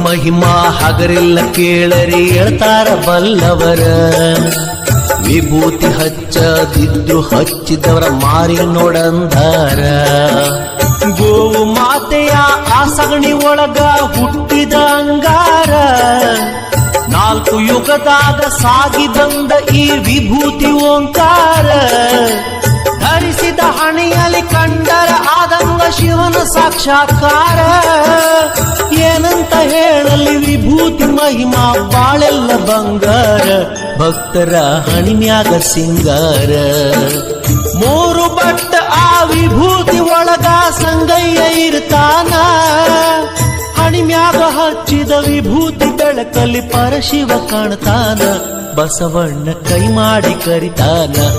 ಮಹಿಮಾ ಹಗರಿಲ್ಲ ಕೇಳರಿ ಹೇಳ್ತಾರ ಬಲ್ಲವರ. ವಿಭೂತಿ ಹಚ್ಚದಿದ್ರು ಹಚ್ಚಿದವರ ಮಾರಿ ನೋಡಂದಾರ. ಗೋವು ಮಾತೆಯ ಆ ಸಗಣಿ ಒಳಗ ಹುಟ್ಟಿದ ಅಂಗಾರ. 4 ಯುಗದಾಗ ಸಾಗಿ ಬಂದ ಈ ವಿಭೂತಿ ಓಂಕಾರ. ಧರಿಸಿದ ಹಣೆಯಲ್ಲಿ ಕಂಡರ ಆದಂಗ ಶಿವನ ಸಾಕ್ಷಾತ್ಕಾರ. ಏನಂತ ಹೇಳಲಿ ವಿಭೂತಿ ಮಹಿಮಾ ಬಾಳೆಲ್ಲ ಬಂಗಾರ. ಭಕ್ತರ ಹಣಿಮ್ಯಾಗ ಸಿಂಗಾರ. 3 ಬಟ್ಟ ಆ ವಿಭೂತಿ ಒಳಗ ಸಂಗಯ್ಯ ಇರ್ತಾನ. ಹಣಿಮ್ಯಾಗ ಹಚ್ಚಿದ ವಿಭೂತಿ ಬೆಳಕಲ್ಲಿ ಪರಶಿವ ಕಾಣ್ತಾನ. ಬಸವಣ್ಣ ಕೈ ಮಾಡಿ ಕರಿತಾನ.